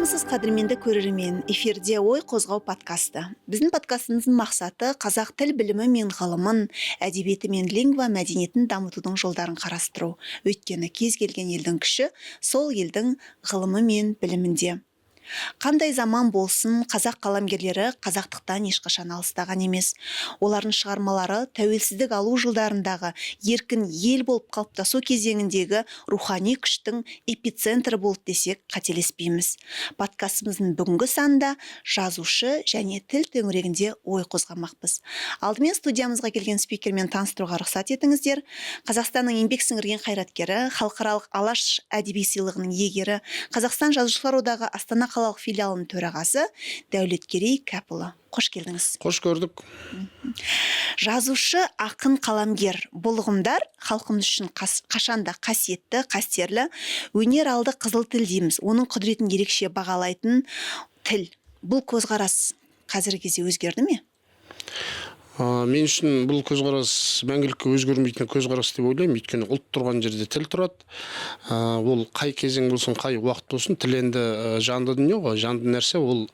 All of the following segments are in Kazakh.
Саламатсыз қадірменді көрермен, эфирде ой қозғау подкасты. Біздің подкастымыздың мақсаты қазақ тіл білімі мен ғылымын, әдебиеті мен лингва мәдениетін дамытудың жолдарын қарастыру. Өйткені кез келген елдің күші сол елдің ғылымы мен білімінде. Қандай заман болсын, қазақ қаламгерлері қазақтықтан ешқашан алыстаған емес. Олардың шығармалары тәуелсіздік алу жылдарындағы еркін ел болып қалыптасу кезеңіндегі рухани күштің эпицентрі болды десек қателеспейміз. Подкастымыздың бүгінгі санында жазушы және тіл төңірегінде ой қозғамақпыз. Алдымен студиямызға келген спикермен таныстыруға рұқсат етіңіздер. Қазақстанның еңбек сіңірген қайраткері, халықаралық Алаш әдеби сыйлығының иегері, Қазақстан Жазушылар одағы Астана қалалық филиалының төрағасы Дәулеткерей Кәпұлы. Қош келдіңіз. Қош көрдік. Жазушы, ақын, қаламгер бұл ұғымдар халқымыз үшін қашанда қасиетті, қастерлі, өнер алды қызыл тіл дейміз. Оның құдіретін ерекше бағалайтын тіл. Бұл көзқарас қазіргі кезде өзгерді ме? Мен үшін бұл көзқарас мәңгілікке өзгермейтін көзқарас деп ойлаймын. Өйткені ұлт тұрған жерде тіл тұрады. Ол қай кезең болсын, қай уақыт болсын, тіл енді жанды дүние ғой. Жанды нәрсе, ол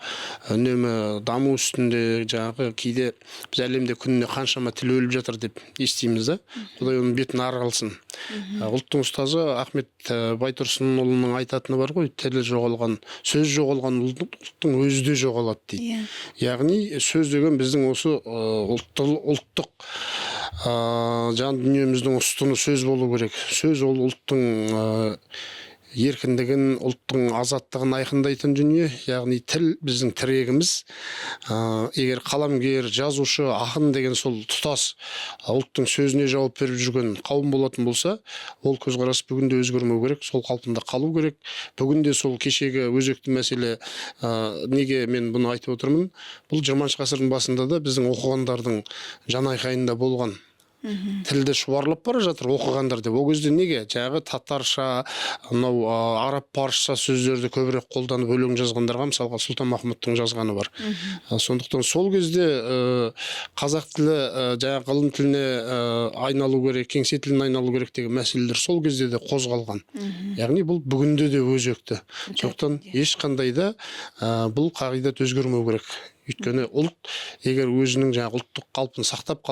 үнемі даму үстінде, жаңағы кейде біз әлемде күніне қаншама тіл өліп жатыр деп естиміз да. Құдай оның бетін ары қалсын. Ұлттың ұстазы Ахмет Байтұрсынұлының айтатыны бар ғой, тілі жоғалған, сөз жоғалған ұлттың өзі де жоғалады дейді. Яғни сөз деген біздің осы ұлттық жан дүниеміздің ұстыны сөз болу керек. Сөз ол ұлттың еркіндігін, ұлттың азаттығын айқындайтын дүние, яғни тіл біздің тірегіміз. Егер қаламгер, жазушы, ақын деген сол тұтас ұлттың сөзіне жауап беріп жүрген қауым болатын болса, ол көзқарас бүгінде өзгермеу керек, сол қалпында қалу керек. Бүгінде сол кешегі өзекті мәселе, неге мен бұны айтып отырмын? Бұл 20 ғасырдың басында да біздің оқығандардың жан айқайында болған. Тілді шұбарлап бара жатыр оқығандар деп. Ол кезде неге? Жаңағы татарша, араб парсша сөздерді көбірек қолданып өлең жазғандарға, мысалға Сұлтанмахмұттың жазғаны бар. Сондықтан сол кезде қазақ тілі жаңағы ғылым тіліне айналу керек, кеңсе тіліне айналу керек деген мәселелер сол кезде де қозғалған. Яғни бұл бүгінде де өзекті. Сондықтан ешқандай да бұл қағидат өзгермеу керек. Өйткені ұлт егер өзінің жаңағы ұлттық қалпын сақтап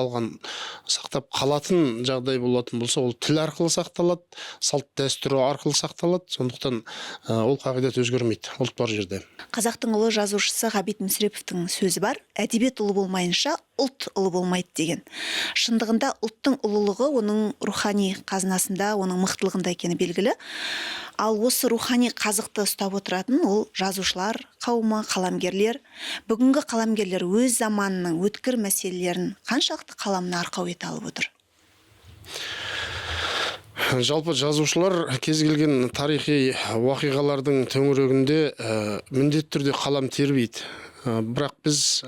қалатын жағдай болатын болса, ол тіл арқылы сақталады, салт дәстүрі арқылы сақталады. Сондықтан ол қағидат өзгермейді ұлт бар жерде. Қазақтың ұлы жазушысы Ғабит Мүсіреповтің сөзі бар: әдебиет ұлы болмайынша ұлт ұлы болмайды деген. Шындығында ұлттың ұлылығы оның рухани қазынасында, оның мықтылығында екені белгілі. Ал осы рухани қазықты ұстап отыратын ол жазушылар қауымы, қаламгерлер. Бүгінгі қаламгерлер өз заманының өткір мәселелерін қаншақты қаламына арқау ете алып отыр? Жалпы жазушылар кез келген тарихи уақиғалардың төңірегінде міндетті түрде қалам тербейді. Бірақ біз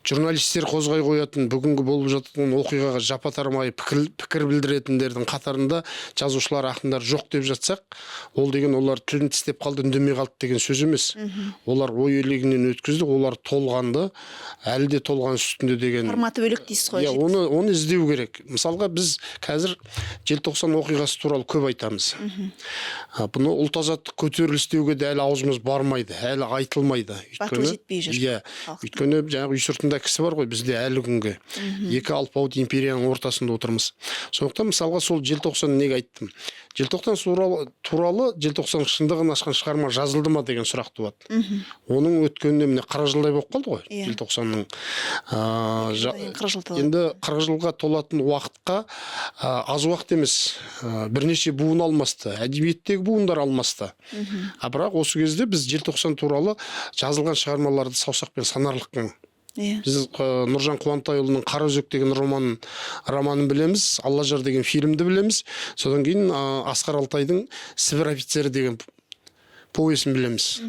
журналистер қозғай қоятын бүгінгі болып жатқан оқиғаға жапа тармай пікір білдіретіндердің қатарында жазушылар, ақындар жоқ деп жатсақ, ол деген олар тілін тістеп қалды, үндемей қалды деген сөз емес. Олар ой елегінен өткізді, олар толғанды, әлі де толған үстінде деген. Форматы бөлек дейсіз ғой. Оны іздеу керек. Мысалға біз қазір желтоқсан оқиғасы туралы көп айтамыз. Бұны ұлт азаттық көтеріліс деуге де әлі аузымыз бармайды, әлі айтылмайды. Батыл жетпей жүр. Өйткені жаңағы үй сыртында кісі бар ғой бізде әлі күнге. Екі алпауыт империяның ортасында отырмыз. Сондықтан мысалға сол желтоқсан неге айттым? Желтоқсан туралы желтоқсан шындығын ашқан шығарма жазылды ма деген сұрақ туады. Оның өткеніне міне 40 жылдай болып қалды ғой. Желтоқсанның енді 40 жылға толатын уақытқа аз уақыт емес. Бірнеше буын алмасты, әдебиеттегі буындар алмасты. Бірақ осы кезде біз желтоқсан туралы жазылған шығармаларды саусақпен санарлықпен. Біз Нұржан Қуантайұлының Қараөзек деген романын білеміз, Аллажар деген фильмді білеміз. Содан кейін Асқар Алтайдың Сібір офицері деген повесін білеміз.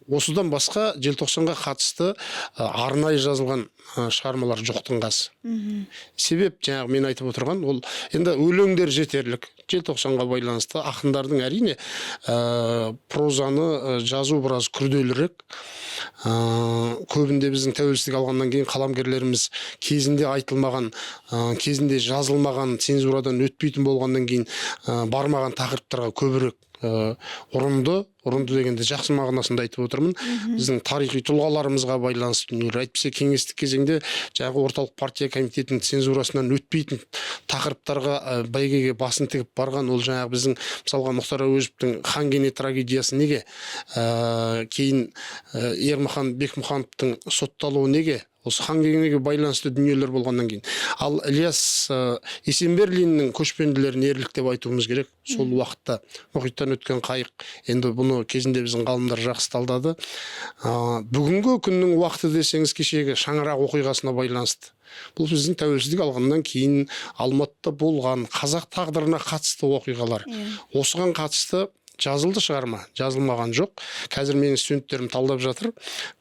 осыдан басқа желтоқсанға қатысты арнайы жазылған шығармалар жоқтың қасы. Себеп жаңағы мен айтып отырған ол енді өлеңдер жетерлік. Желтоқсанға байланысты ақындардың әрине прозаны жазу біраз күрделірек. Көбінде біздің тәуелсіздік алғаннан кейін қаламгерлеріміз кезінде айтылмаған, кезінде жазылмаған, цензурадан өтпейтін болғаннан кейін бармаған тақырыптарға көбірек ұрынды дегенде жақсы мағынасында айтып отырмын. Біздің тарихи тұлғаларымызға байланысты дүниелер. Әйтпесе кеңестік кезеңде жаңағы орталық партия комитетінің цензурасынан өтпейтін тақырыптарға бәйгеге басын тігіп барған ол жаңағы біздің мысалға Мұхтар Әуезовтің хан кене трагедиясы неге, кейін Ермахан Бекмұхановтың сотталуы неге, осы хан кенеге байланысты дүниелер болғаннан кейін. Ал Ілияс Есенберлиннің көшпенділерін ерлік деп айтуымыз керек. Сол уақытта мұхиттан өткен қайық. Енді бұны кезінде біздің ғалымдар жақсы талдады. Бүгінгі күннің уақыты десеңіз кешегі шаңырақ оқиғасына байланысты. Бұл біздің тәуелсіздік алғаннан кейін Алматыда болған қазақ тағдырына қатысты оқиғалар. Осыған қатысты жазылды шығарма, жазылмаған жоқ. Қазір менің студенттерім талдап жатыр.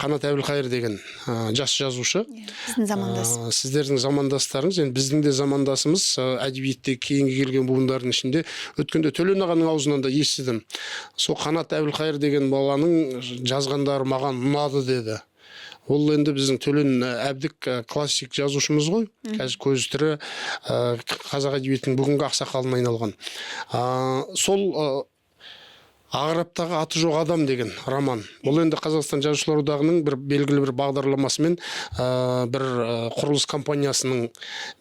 Қанат Әбілқайыр деген жас жазушы. Сіздің замандас. Сіздердің замандастарыңыз, енді біздің де замандасымыз, әдебиетте кейінгі келген буындардың ішінде. Өткенде Төлен ағаның аузынан да естідім. Сол Қанат Әбілқайыр деген баланың жазғандары маған ұнады деді. Ол енді біздің Төлен Әбдік классик жазушымыз ғой. Қазір көзі тірі қазақ әдебиетінің бүгінгі ақсақалына айналған. Сол Ағараптағы аты жоқ адам деген роман. Бұл енді Қазақстан Жазушылар одағының бір белгілі бір бағдарламасымен бір құрылыс компаниясының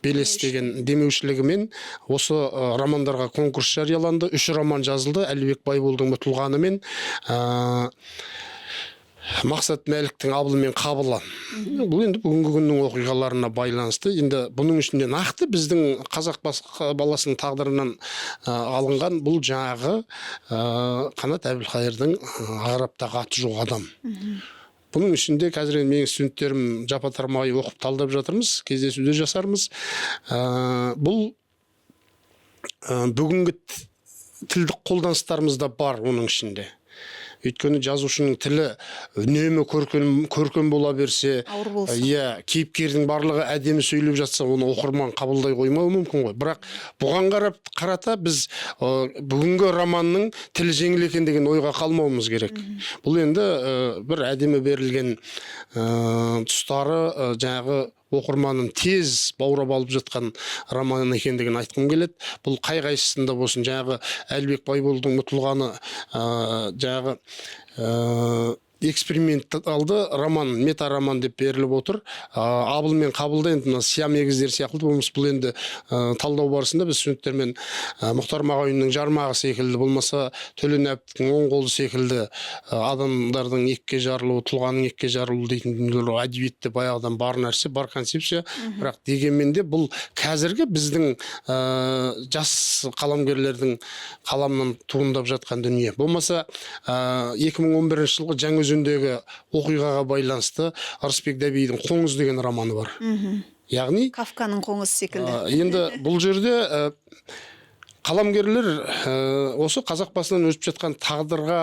белес деген демеушілігімен осы романдарға конкурс жарияланды. 3 роман жазылды. Әлібек Байболдың Мұтылғанымен, Мақсат Мәліктің Абылы мен Қабылы. Бұл енді бүгінгі күннің оқиғаларына байланысты. Енді бұның ішінде нақты біздің қазақ баласының тағдырынан алынған бұл жаңағы Қанат Әбілқайырдың Ағараптағы аты жоқ адам. Бұның ішінде қазір менің студенттерім жапа-тармағай оқып талдап жатырмыз, кездесуде жасармыз. Бұл бүгінгі тілдік қолданыстарымызда бар оның ішінде. Өйткені жазушының тілі үнемі көркем бола берсе, кейіпкердің барлығы әдемі сөйлеп жатса, оны оқырман қабылдай қоймауы мүмкін ғой. Бірақ бұған қарата біз бүгінгі романның тілі жеңіл екен деген ойға қалмауымыз керек. Бұл енді бір әдемі берілген тұстары жаңағы оқырманын тез баурап алып жатқан роман екендігін айтқым келеді. Бұл қай-қайсысында болсын, жаңағы Әлібек Байболдың Мұтылғаны жаңағы эксперименталды роман, мета-роман деп беріліп отыр. Абыл мен Қабылда енді Сиам егіздер сияқты болмыс. Бұл енді талдау барысында біз студенттермен Мұхтар Мағауиннің Жармағы секілді, болмаса Төлен Әбдіктің Оң қолы секілді адамдардың екіге жарылуы, тұлғаның екіге жарылуы дейтін дүниелер әдебиетте баяғыдан бар нәрсе, бар концепция. Бірақ дегенмен де бұл қазіргі біздің жас қаламгерлердің қаламынан туындап жатқан дүние. Болмаса 2011 жылғы Жаңаөзендегі оқиғаға байланысты Ырысбек Дәбейдің Қоңыз деген романы бар. Яғни Кафканың Қоңыз секілді. Енді бұл жерде қаламгерлер осы қазақ басынан өтіп жатқан тағдырға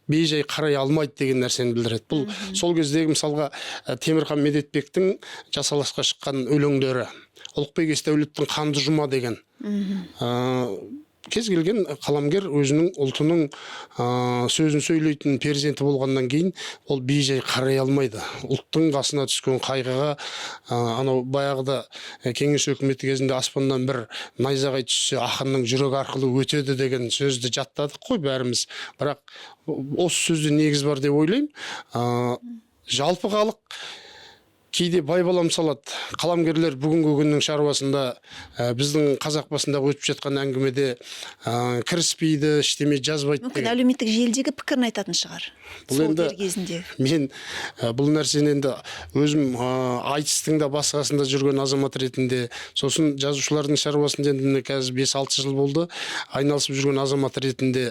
бейжай қарай алмайды деген нәрсені білдіреді. Бұл сол кездегі мысалға Темірхан Медетбектің Жасаласқа шыққан өлеңдері, Ұлықбек Есдәулеттің Қанды жұма деген. Кез келген қаламгер өзінің ұлтының сөзін сөйлейтін перзенті болғаннан кейін ол бейжай қарай алмайды. Ұлттың қасына түскен қайғыға анау баяғыда кеңес өкіметі кезінде аспаннан бір найзағай түссе ақынның жүрегі арқылы өтеді деген сөзді жаттадық қой бәріміз. Бірақ осы сөзде негіз бар деп ойлаймын. Жалпы халық кейде байбалам салады. Қаламгерлер бүгінгі күннің шаруасында біздің қазақ басында өтіп жатқан әңгімеде кіріспейді, ештеме жазбайды. Мүмкін әлеуметтік желідегі пікірін айтатын шығар. Сол дер кезінде. Мен бұл нәрсені енді өзім айтыстың да басқасында жүрген азамат ретінде, сосын жазушылардың шаруасында енді қазір 5-6 жыл болды, айналысып жүрген азамат ретінде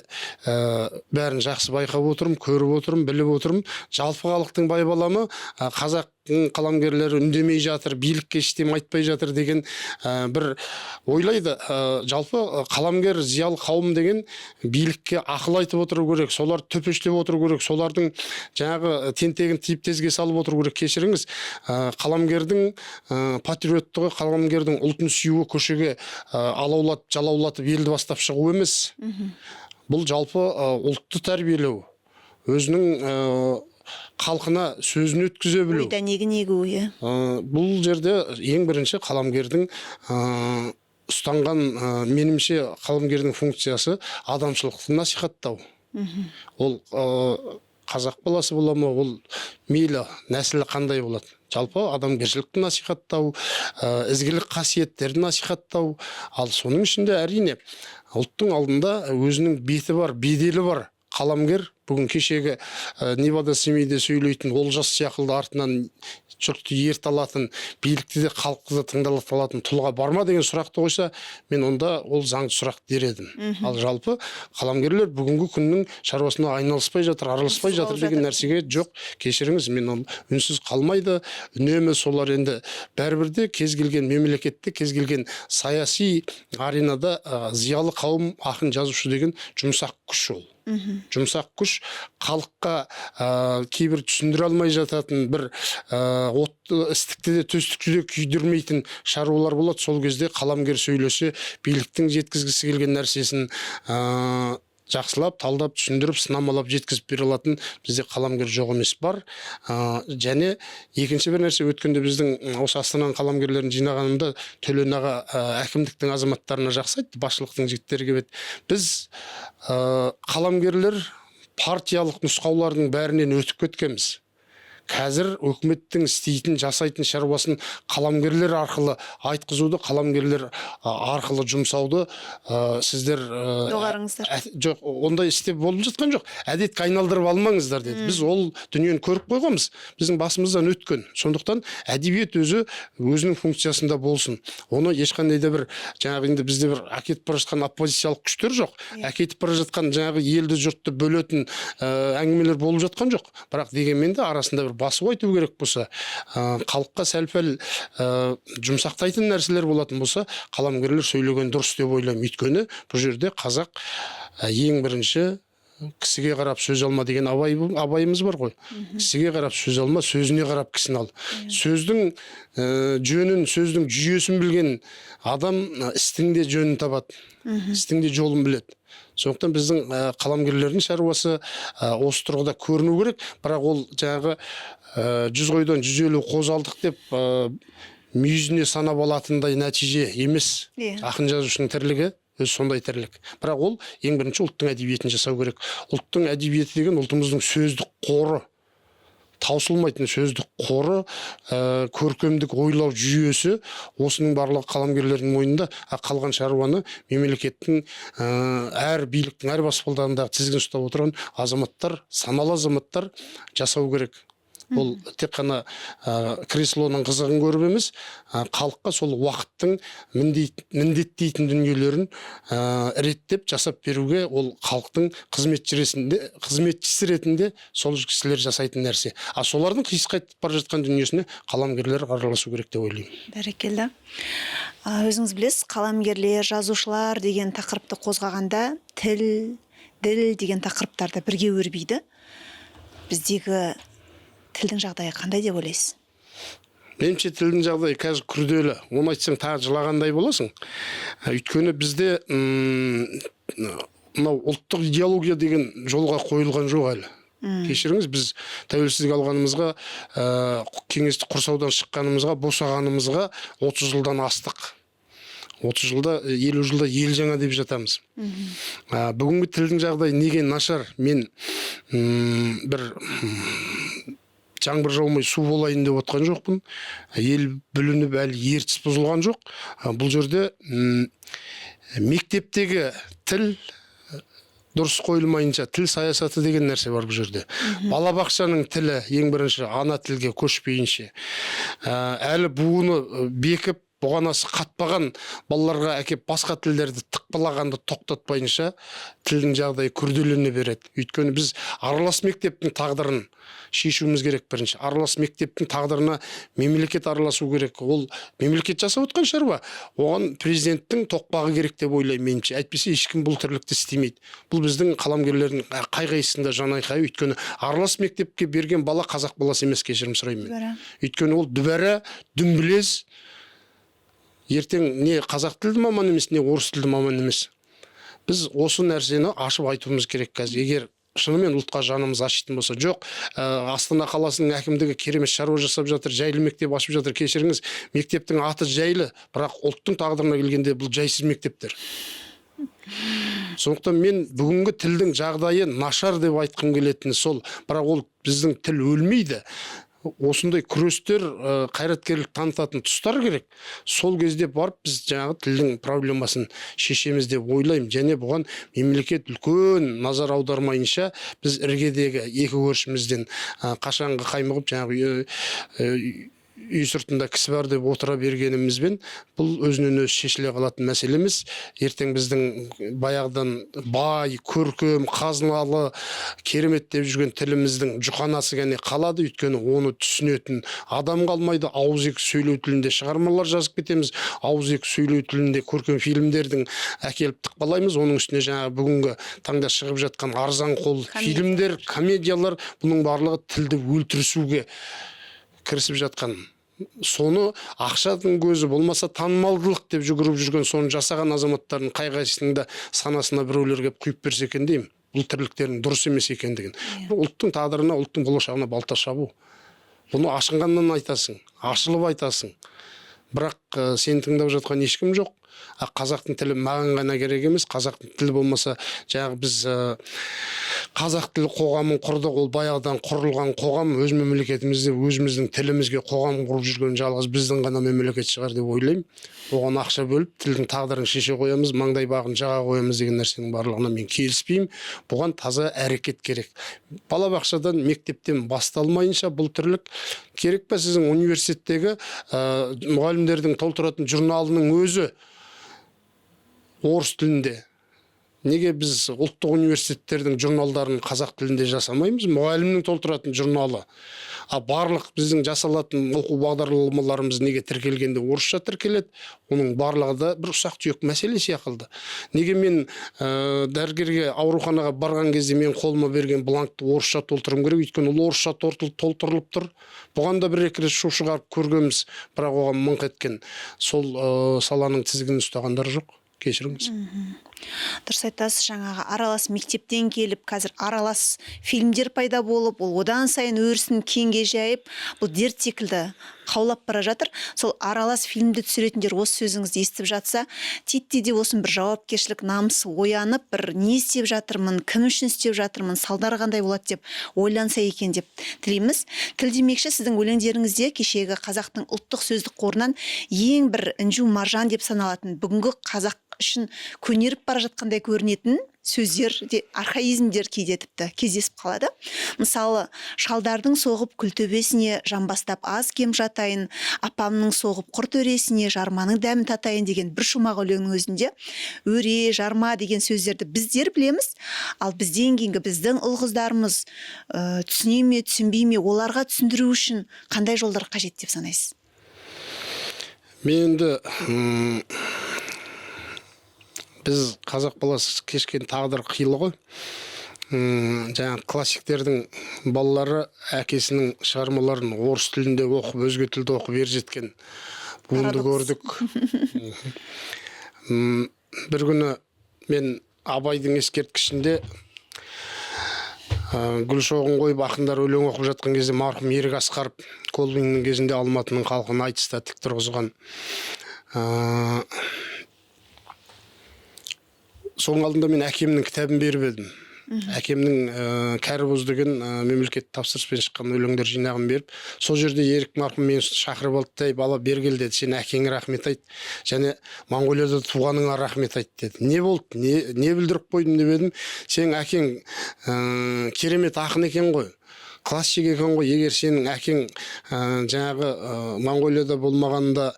бәрін жақсы байқап отырмын, көріп отырмын, біліп отырмын. Жалпы халықтың байбаламы қазақ қаламгерлері үндемей жатыр, билікке ештеме айтпай жатыр деген бір ойлайды. Жалпы қаламгер зиялы қауым деген билікке ақыл айтып отыру керек, солар төпештеп отыру керек, солардың жаңағы тентегін тиіп тезге салып отыру керек. Кешіріңіз, қаламгердің патриоттығы, қаламгердің ұлтын сүюі көшеге алаулатып, жалаулатып елді бастап шығу емес. Бұл жалпы ұлтты тәрбиелеу, өзінің халқына сөзін өткізе білу. Ойда негу, Бұл жерде ең бірінші қаламгердің ұстанған, менімше қаламгердің функциясы адамшылықты насихаттау. Ол қазақ баласы бола ма, ол мейлі нәсілі қандай болады. Жалпы адамгершілікті насихаттау, ізгілік қасиеттерді насихаттау. Ал соның ішінде әрине ұлттың алдында өзінің беті бар, беделі бар. Қаламгер бүгін кешегі Невада Семейде сөйлейтін Олжас сияқылды артынан жұртты ерте алатын, билікті де халықты да тыңдалата алатын тұлға бар ма деген сұрақты қойса, мен онда ол заңды сұрақ дер едім. Ал жалпы қаламгерлер бүгінгі күннің шаруасына айналыспай жатыр, араласпай жатыр деген нәрсеге жоқ. Кешіріңіз, мен ол үнсіз қалмайды. Үнемі солар енді бәрібірде кез келген мемлекетте, кез келген саяси аренада зиялы қауым, ақын, жазушы деген жұмсақ күш ол. Жұмсақ күш, халыққа кейбір түсіндіре алмай жататын, бір отты істікті де төстікті де күйдірмейтін шаруалар болады. Сол кезде қаламгер сөйлесе, биліктің жеткізгісі келген нәрсесін жақсылап, талдап, түсіндіріп, сынамалап жеткізіп бере алатын бізде қаламгер жоқ емес бар. Және екінші бір нәрсе, өткенде біздің осы Астананың қаламгерлерін жинағанымда Төлен аға әкімдіктің азаматтарына жақсы айтты, басшылықтың жігіттері келіп еді. Біз қаламгерлер партиялық нұсқаулардың бәрінен өтіп кеткенбіз. Қазір өкіметтің істейтін, жасайтын шаруасын қаламгерлер арқылы айтқызуды, қаламгерлер арқылы жұмсауды сіздер доғарыңыздар. Жоқ, ондай істеп болып жатқан жоқ. Әдетке айналдырып алмаңыздар деді. Біз ол дүниені көріп қойғанбыз. Біздің басымыздан өткен. Сондықтан әдебиет өзі өзінің функциясында болсын. Оны ешқандай да бір жаңағы енді бізде бір әкетіп бара жатқан оппозициялық күштер жоқ. Әкетіп бара жатқан жаңағы елді жұртты бөлетін әңгімелер болып жатқан жоқ. Бірақ дегенмен де арасында бір басып айту керек болса, халыққа сәл-пәл жұмсақтайтын нәрселер болатын болса, қаламгерлер сөйлеген дұрыс деп ойлаймын. Өйткені бұл жерде қазақ ең бірінші кісіге қарап сөз алма деген абайымыз бар ғой. Кісіге қарап сөз алма, сөзіне қарап кісіні ал. Сөздің жөнін, сөздің жүйесін білген адам істің де жөнін табады, істің де жолын біледі. Сондықтан біздің қаламгерлердің шаруасы осы тұрғыда көріну керек. Бірақ ол жаңағы 100 қойдан 150 қоз алдық деп мүйізіне санап алатындай нәтиже емес. Ақын жазушының тірлігі өзі сондай тірлік. Бірақ ол ең бірінші ұлттың әдебиетін жасау керек. Ұлттың әдебиеті деген ұлтымыздың сөздік қоры, таусылмайтын сөздік қоры, көркемдік ойлау жүйесі, осының барлығы қаламгерлердің мойнында. Қалған шаруаны мемлекеттің әр биліктің әр баспалдағындағы тізгін ұстап отырған азаматтар, саналы азаматтар жасау керек. Ол тек қана креслоның қызығын көріп емес, халыққа сол уақыттың міндеттейтін дүниелерін реттеп жасап беруге, ол халықтың қызметшісі ретінде сол кісілер жасайтын нәрсе. Солардың қисық айтып бара жатқан дүниесіне қаламгерлер араласу керек деп ойлаймын. Бәрекелді. Өзіңіз білесіз, қаламгерлер, жазушылар деген тақырыпты қозғағанда тіл, діл деген тақырыптарды бірге өрбиді. Біздегі тілдің жағдайы қандай деп ойлайсыз? Меніңше тілдің жағдайы қазір күрделі. Оны айтсаң тағы жылағандай боласың. Өйткені бізде мынау ұлттық идеология деген жолға қойылған жоқ әлі. Кешіріңіз, біз тәуелсіздік алғанымызға, кеңестік құрсаудан шыққанымызға, босағанымызға 30 жылдан астық. 30 жылда, 50 жылда ел жаңа деп жатамыз. Бүгінгі тілдің жағдайы неге нашар? Мен бір жаңбыр жаумай су болайын деп отқан жоқпын. Ел бүлініп әлі ертіс бұзылған жоқ. Бұл жерде мектептегі тіл дұрыс қойылмайынша тіл саясаты деген нәрсе бар бұл жерде. Балабақшаның тілі ең бірінші ана тілге көшпейінше, әлі буыны бекіп бұғанасы қатпаған балаларға әкеп басқа тілдерді тықпалағанды тоқтатпайынша тілдің жағдайы күрделене береді. Өйткені біз аралас мектептің тағдырын шешуіміз керек бірінші. Аралас мектептің тағдырына мемлекет араласу керек. Ол мемлекет жасап отқан шаруа. Оған президенттің тоқпағы керек деп ойлаймын меніңше. Әйтпесе ешкім бұл тірлікті істемейді. Бұл біздің қаламгерлердің қай-қайсысында жанайқайы. Өйткені аралас мектепке берген бала қазақ баласы емес, кешірім сұраймын мен. Өйткені ол дүбәрә, дүмбілез, ертең не қазақ тілді маман емес, не орыс тілді маман емес. Біз осы нәрсені ашып айтуымыз керек қазір. Егер шынымен ұлтқа жанымыз ашитын болса, жоқ, Астана қаласының әкімдігі керемет шаруа жасап жатыр, жайлы мектеп ашып жатыр. Кешіріңіз, мектептің аты жайлы, бірақ ұлттың тағдырына келгенде бұл жайсыз мектептер. Сондықтан мен бүгінгі тілдің жағдайы нашар деп айтқым келетіні сол, бірақ ол біздің тіл өлмейді. Осындай күрестер, қайраткерлік танытатын тұстар керек. Сол кезде барып біз жаңағы тілдің проблемасын шешеміз деп ойлаймын. Және бұған мемлекет үлкен назар аудармайынша біз іргедегі екі көршімізден қашанғы қаймығып жаңағы үй сыртында кісі бар деп отыра бергенімізбен бұл өзінен өзі шешіле қалатын мәселе емес. Ертең біздің баяғыдан бай, көркем, қазыналы, керемет деп жүрген тіліміздің жұқанасы кәне қалады. Өйткені оны түсінетін адам қалмайды. Ауызекі сөйлеу тілінде шығармалар жазып кетеміз. Ауызекі сөйлеу тілінде көркем фильмдердің әкеліп тықпалаймыз. Оның үстіне жаңағы бүгінгі таңда шығып жатқан арзан қол фильмдер, комедиялар, бұның барлығы тілді өлтірісуге кірісіп жатқан. Соны ақшаның көзі болмаса танымалдылық деп жүгіріп жүрген, соны жасаған азаматтардың қай-қайсының да санасына біреулер келіп құйып берсе екен деймін. Бұл тірліктердің дұрыс емес екендігін. Ұлттың тағдырына, ұлттың болашағына балта шабу. Бұны ашынғаннан айтасың, ашылып айтасың. Бірақ сені тыңдап жатқан ешкім жоқ. Қазақтың тілі маған ғана керек емес. Қазақтың тілі болмаса, жаңағы біз қазақ тілі қоғамын құрдық. Ол баяғыдан құрылған қоғам, өз мемлекетімізде өзіміздің тілімізге қоғам құрып жүрген жалғыз біздің ғана мемлекет шығар деп ойлаймын. Оған ақша бөліп, тілдің тағдырын шеше қоямыз, маңдай бағын жаға қоямыз деген нәрсенің барлығына мен келіспеймін. Бұған таза әрекет керек. Балабақшадан, мектептен басталмайынша бұл тірлік керек пе? Сіздің университеттегі мұғалімдердің толтыратын журналының өзі орыс тілінде. Неге біз ұлттық университеттердің журналдарын қазақ тілінде жасамаймыз? Мұғалімнің толтыратын журналы. Барлық біздің жасалатын оқу бағдарламаларымыз неге тіркелгенде орысша тіркеледі? Оның барлығы да бір ұсақ түйек мәселе сияқты. Неге мен дәрігерге, ауруханаға барған кезде мен қолыма берген бланкты орысша толтырым керек? Өйткені ол орысша толтырылып тұр. Бұған да бір-екі рет шу шығарып көргенбіз, бірақ оған мыңқ еткен сол саланың тізгінін ұстағандар жоқ. Кешіріңіз. Дұрыс айтасыз, жаңағы аралас мектептен келіп, қазір аралас фильмдер пайда болып, ол одан сайын өрісін кеңге жайып, бұл дерт секілді қаулап бара жатыр. Сол аралас фильмді түсіретіндер осы сөзіңізді естіп жатса, титтей де болсын бір жауапкершілік намысы оянып, бір не істеп жатырмын, кім үшін істеп жатырмын, салдары қандай болады деп ойланса екен деп тілейміз. Тіл демекші, сіздің өлеңдеріңізде кешегі қазақтың ұлттық сөздік қорынан ең бір інжу маржан деп саналатын, бүгінгі қазақ үшін көнеріп бара жатқандай көрінетін сөздер де, архаизмдер кейде тіпті кездесіп қалады. Мысалы, шалдардың соғып күлтөбесіне жамбастап аз кем жатайын, апамның соғып құр төресіне жарманың дәмін татайын деген бір шумақ өлеңнің өзінде өре, жарма деген сөздерді біздер білеміз, ал бізден кейінгі біздің ұл-қыздарымыз түсіне ме, түсінбей ме, оларға түсіндіру үшін қандай жолдар қажет деп санайсыз? Мен енді біз қазақ баласы кешкен тағдыр қилы ғой. Жаңағы классиктердің балалары әкесінің шығармаларын орыс тілінде оқып, өзге тілде оқып ержеткен буынды көрдік. Бір күні мен Абайдың ескерткішінде гүл шоғын қойып ақындар өлең оқып жатқан кезде марқұм Ерік Асқаров Колбиннің кезінде Алматының халқын айтыста тік тұрғызған. Соның алдында мен әкемнің кітабын беріп едім. Әкемнің Кәрібоз деген мемлекет тапсырыспен шыққан өлеңдер жинағын беріп, сол жерде Ерік марқұм мені шақырып алды, бала бергел деді, сен әкеңе рахмет айт, және Моңғолияда туғаныңа рахмет айт деді. Не болды? Не білдіріп қойдым деп едім. Сен әкең керемет ақын екен ғой. классик екен ғой, егер сенің әкең жаңағы Монғолияда болмағанда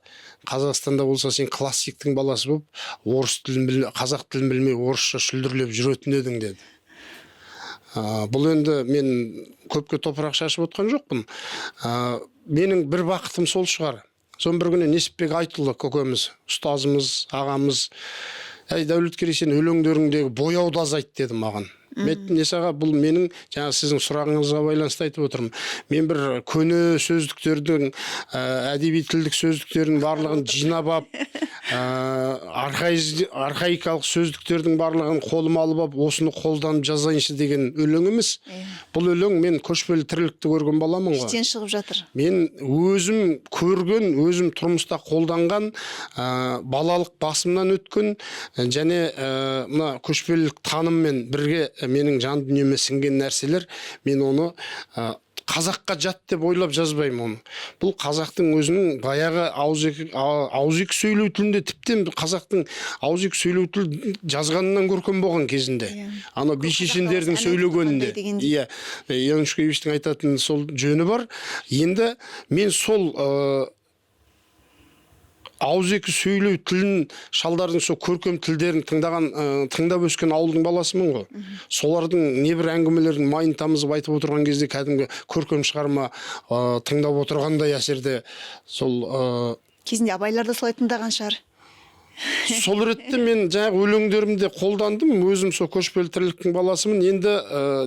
Қазақстанда болса, сен классиктің баласы болып, қазақ тілін білмей орысша шүлдірлеп жүретін едің деді. Бұл енді мен көпке топырақ шашып отқан жоқпын. Менің бір бақытым сол шығар. Сон бір күні Несіпбек Айтұлы көкеміз, ұстазымыз, ағамыз, әй Дәулеткерей, сен өлеңдеріңдегі бояуды азайт деді маған. Несаға, бұл менің жаңа сіздің сұрағыңызға байланысты айтып отырмын. Мен бір көне сөздіктердің, әдеби тілдік сөздіктердің барлығын жинап алып, архаикалық сөздіктердің барлығын қолыма алып алып, осыны қолданып жазайыншы деген өлең емес. Бұл өлең, мен көшпелі тірлікті көрген баламын ғой. Іштен шығып жатыр. Мен өзім көрген, өзім тұрмыста қолданған, балалық басымнан өткен, және мына көшпелілік таныммен бірге менің жан дүниеме сіңген нәрселер, мен оны қазаққа жат деп ойлап жазбаймын оны. Бұл қазақтың өзінің баяғы ауызекі сөйлеу тілінде, тіптен қазақтың ауызекі сөйлеу тілі жазғанынан көркем болған кезінде. Ана би-шешендердің сөйлегенінде. Иә, Янушкевичтің айтатын сол жөні бар. Енді мен сол ауызекі сөйлеу тілін, шалдардың сол көркем тілдерін тыңдап өскен ауылдың баласымын ғой. Солардың небір әңгімелерін майын тамызып айтып отырған кезде кәдімгі көркем шығарма тыңдап отырғандай әсерде. Сол кезінде абайлар да солай тыңдаған шығар. Сол ретте мен жаңағы өлеңдерімде қолдандым, өзім сол көшпелі тірліктің баласымын. Енді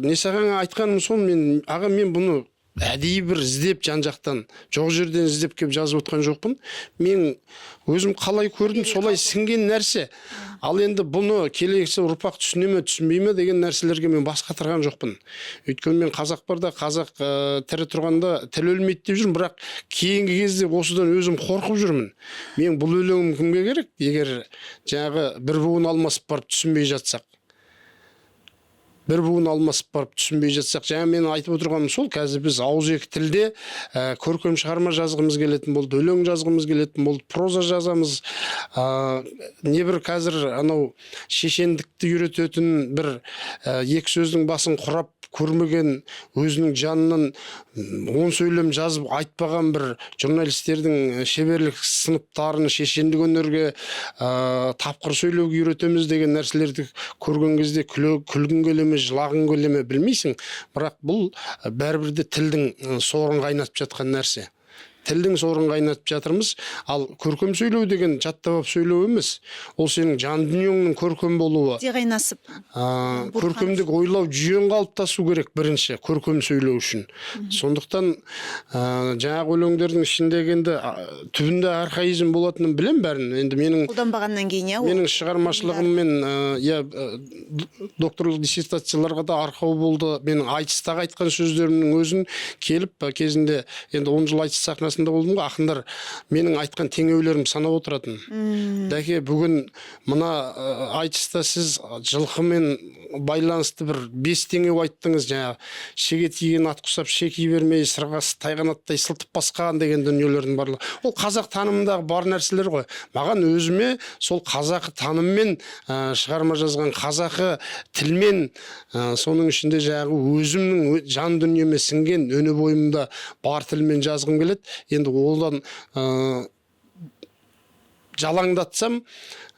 Несағаңа айтқаным сол, мен бұны әдейі бір іздеп, жан-жақтан жоқ жерден іздеп кеп жазып отқан жоқпын. Мен өзім қалай көрдім, солай сіңген нәрсе. Ал енді бұны келесі ұрпақ түсіне ме, түсінбей ме деген нәрселерге мен бас қатырған жоқпын. Өйткені мен қазақ барда, қазақ тірі тұрғанда тіл өлмейді деп жүрмін, бірақ кейінгі кезде осыдан өзім қорқып жүрмін. Мен бұл өлеңім кімге керек? Егер жаңағы бір буын алмасып барып түсінбей жатсақ. Жаңа мен айтып отырғаным сол, қазір біз ауызекі тілде көркем шығарма жазғымыз келетін болды, өлең жазғымыз келетін болды, проза жазамыз. Небір қазір анау шешендікті үйрететін бір екі сөздің басын құрап көрмеген, өзінің жанынан 10 сөйлем жазып айтпаған бір журналистердің шеберлік сыныптарын шешендік өнерге тапқыр сөйлеуге үйретеміз деген нәрселерді көрген кезде күлгің келе ме, жылағың келе ме білмейсің, бірақ бұл бәрібір де тілдің сорын қайнатып жатқан нәрсе. Тілдің сорын қайнатып жатырмыз. Ал көркем сөйлеу деген жаттап сөйлеу емес. Ол сенің жан дүниеңнің көркем болуы. Қайнасып. Көркемдік ойлау жүйең қалыптасу керек бірінші, көркем сөйлеу үшін. Сондықтан жаңағы өлеңдердің ішіндегі енді түбінде архаизм болатынын білем бәрін. Енді менің қолданбағаннан кейін, менің шығармашылығыммен докторлық диссертацияларға да арқау болды. Менің айтыстағы айтқан сөздерімнің өзін келіп кезінде енді 10 жыл айтыс сахнасында болдым ғой, ақындар менің айтқан теңеулерім санап отыратын. Дәке, бүгін мына айтыста сіз жылқымен байланысты бір 5 теңеу айттыңыз, жаңағы шеге тиген ат құсап шеки бермей, сырғасы тайғанаттай сылтып басқан деген дүниелердің барлығы. Ол қазақ танымындағы бар нәрселер ғой. Маған өзіме сол қазақы таныммен шығарма жазған, қазақы тілмен, соның ішінде жаңағы өзімнің жан дүниеме сіңген өне бойымда бар тілмен жазғым келеді. Енді одан жалаңдатсам,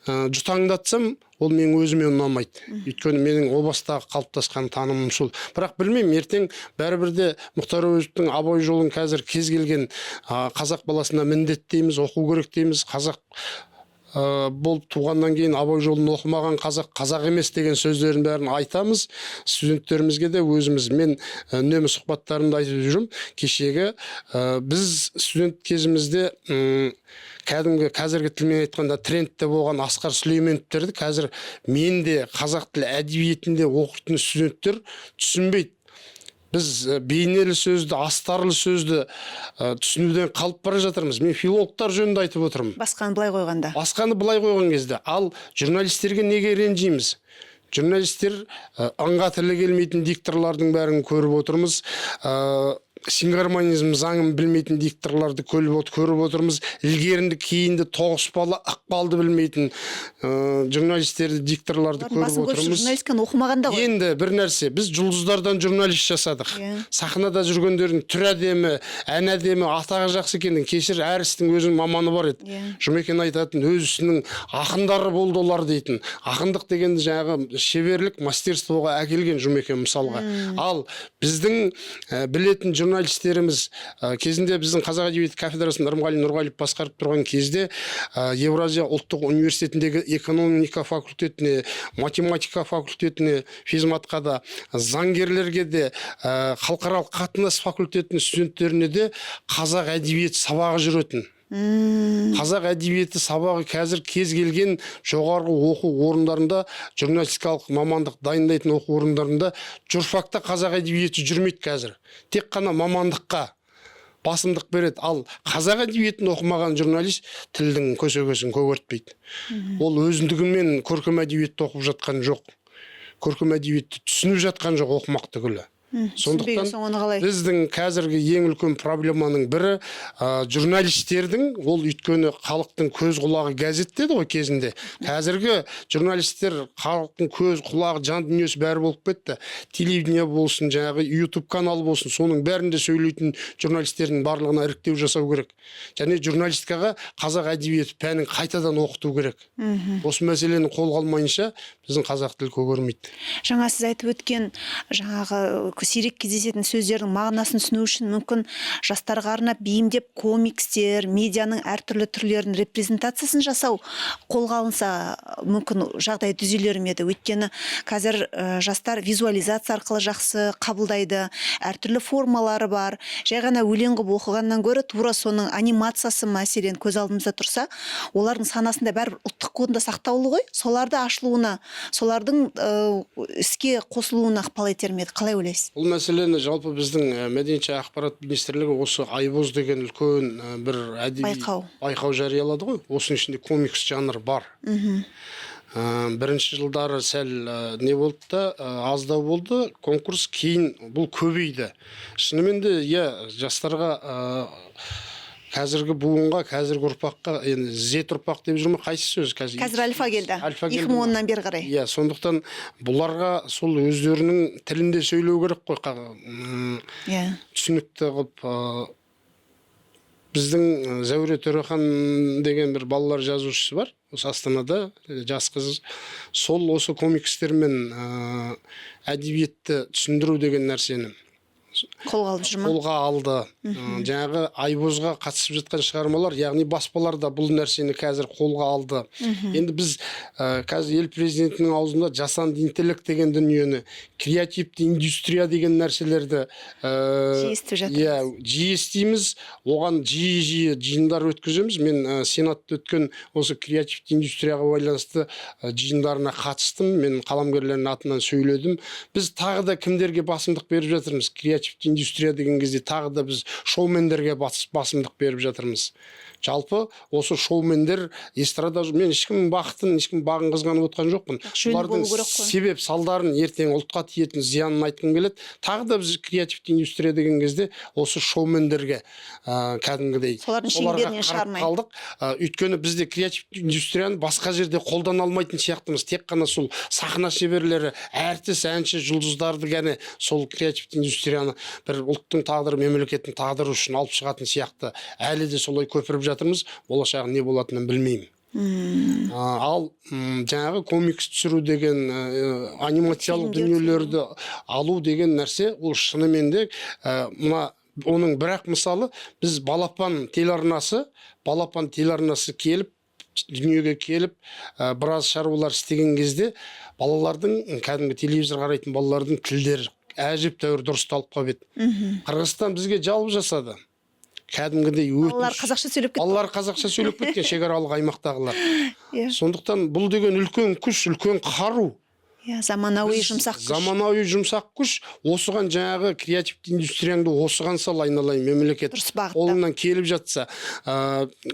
жұтаңдатсам, ол мен өзіме ұнамайды. Өйткені менің о бастағы қалыптасқан танымым сол. Бірақ білмеймін, ертең бәрібір де Мұхтар Әуезовтің Абай жолын қазір кез келген қазақ баласына міндеттейміз, оқу керек дейміз. Қазақ болып туғаннан кейін Абай жолын оқымаған қазақ емес деген сөздерін бәрін айтамыз. Студенттерімізге де өзіміз, мен үнемі сұхбаттарымда айтып жүрмін. Кешегі біз студент кезімізде кәдімгі қазіргі тілмен айтқанда трендте болған Асқар Сүлейменовтерді қазір мен де қазақ тілі әдебиетінде оқитын студенттер түсінбейді. Біз бейнелі сөзді, астарлы сөзді түсінуден қалып бара жатырмыз. Мен филологтар жөнінде айтып отырмын. Басқаны былай қойғанда. Басқаны былай қойған кезде. Ал журналистерге неге ренжиміз? Журналистер аңға тілі келмейтін дикторлардың бәрін көріп отырмыз. сингармонизм заңын білмейтін дикторларды көріп отырмыз. Ілгерінді кейінді тоғыспалы ықпалды білмейтін журналистерді, дикторларды көріп отырмыз. Журналистиканы оқымағанда ғой. Енді бір нәрсе, біз жұлдыздардан журналист жасадық. Сахнада жүргендердің түр әдемі, ән әдемі, атағы жақсы екенін кешір, әр істің өзінің маманы бар еді. Жұмекен айтатын, өз ісінің ақындары болды олар дейтін. Ақындық дегенді жаңағы шеберлік, мастерствоға әкелген Жұмекен мысалға. Ал біздің білетін журналистеріміз кезінде біздің қазақ әдебиеті кафедрасын Рымғали Нұрғалиев басқарып тұрған кезде Евразия ұлттық университетіндегі экономика факультетіне, математика факультетіне, физматқа да, заңгерлерге де, халықаралық қатынас факультетінің студенттеріне де қазақ әдебиеті сабағы жүретін. Қазақ әдебиеті сабағы қазір кез келген жоғарғы оқу орындарында, журналистикалық мамандық дайындайтын оқу орындарында журфакта қазақ әдебиеті жүрмейді қазір. Тек қана мамандыққа басымдық береді. Ал қазақ әдебиетін оқымаған журналист тілдің көсегесін көгертпейді. Ол өзіндігімен көркем әдебиетті оқып жатқан жоқ. Көркем әдебиетті түсініп жатқан жоқ оқымақ түгілі. Сондықтан біздің қазіргі ең үлкен проблеманың бірі журналистердің, ол өйткені халықтың көз құлағы газет деді ғой кезінде. Қазіргі журналистер халықтың көз құлағы, жан дүниесі бәрі болып кетті. Телевидение болсын, жаңағы YouTube каналы болсын, соның бәрінде сөйлейтін журналистердің барлығына іріктеу жасау керек. Және журналистикаға қазақ әдебиеті пәнін қайтадан оқыту керек. Осы мәселені қолға алмайынша біздің қазақ тілі көгермейді. Жаңа сіз айтып өткен жаңағы сирек кездесетін сөздердің мағынасын түсіну үшін мүмкін жастарға арнап бейімдеп комикстер, медианың әртүрлі түрлерінің репрезентациясын жасау қолға алынса мүмкін жағдай түзелер ме еді? Өйткені қазір жастар визуализация арқылы жақсы қабылдайды, әртүрлі формалары бар. Жай ғана өлең қылып оқығаннан гөрі тура соның анимациясы мәселен көз алдымызда тұрса, олардың санасында бәрібір ұлттық кодында сақтаулы ғой. Соларды ашылуына, солардың іске қосылуына ықпал етер ме еді? Қалай ойлайсыз? Бұл мәселені жалпы біздің мәдениет және ақпарат министрлігі осы Айбоз деген үлкен бір әдеби байқау жариялады ғой. Осының ішінде комикс жанры бар. Бірінші жылдары сәл не болды да, аздау болды конкурс, кейін бұл көбейді. Шынымен де, жастарға, қазіргі буынға, қазіргі ұрпаққа, енді Z ұрпақ деп жүрме, қайсы сөз? Қазір альфа келді. 2010-нан бері қарай. Сондықтан бұларға сол өздерінің тілінде сөйлеу керек қой. Түсінікті қылып, біздің Зәуре Төрехан деген бір балалар жазушысы бар. Осы Астанада жас қыз. Сол осы комикстермен әдебиетті түсіндіру деген нәрсені қолға алды. Жаңағы Айбозға қатысып жатқан шығармалар, яғни баспаларда бұл нәрсені қазір қолға алды. Енді біз қазір ел президентінің аузында жасанды интеллект деген дүниені, креативті индустрия деген нәрселерді жиі естиміз. Оған жиі жиындар өткіземіз. Мен сенатта өткен осы креативті индустрияға байланысты жиындарына қатыстым. Мен қаламгерлердің атынан сөйледім. Біз тағы да кімдерге басымдық беріп жатырмыз? Индустрия деген кезде тағы да біз шоумендерге басымдық беріп жатырмыз. Жалпы осы шоумендер эстрада, мен ешкім бақытын, ешкім бағын қызғанып отқан жоқпын. Олардың себеп салдарын, ертең ұлтқа тиетін зиянын айтқым келеді. Тағы да біз креативті индустрия деген кезде осы шоумендерге кәдімгідей соларға қарап қалдық. Өйткені бізде креативті индустрияны басқа жерде қолдана алмайтын сияқтымыз. Тек қана сол сахна шеберлері, әртіс, әнші, жұлдыздарды ғана сол креативті индустрияны бір ұлттың тағдыры, мемлекеттің тағдыры үшін алып шығатын сияқты. Әлі де солай көпіріп жатырмыз. Болашағы не болатынын білмеймін. Ал жаңағы комикс түсіру деген, анимациялық дүниелерді алу деген нәрсе, ол шынымен де оның бірақ мысалы біз балапан телеарнасы келіп, дүниеге келіп, біраз шаруалар істеген кезде балалардың, кәдімгі телевизор қарайтын балалардың тілдері әжептәуір дұрысталып қалып еді. Қырғызстан бізге жалып жасады. Кәдімгідей өтініш. Балалар қазақша сөйлеп кеткен шекаралық аймақтағылар. Сондықтан бұл деген үлкен күш, үлкен қару. заманауи жұмсақ күш. Заманауи жұмсақ күш, осыған жаңағы креативті индустрияңды осыған сал, айналайын, мемлекет Дұрыс бағытта. қолынан келіп жатса,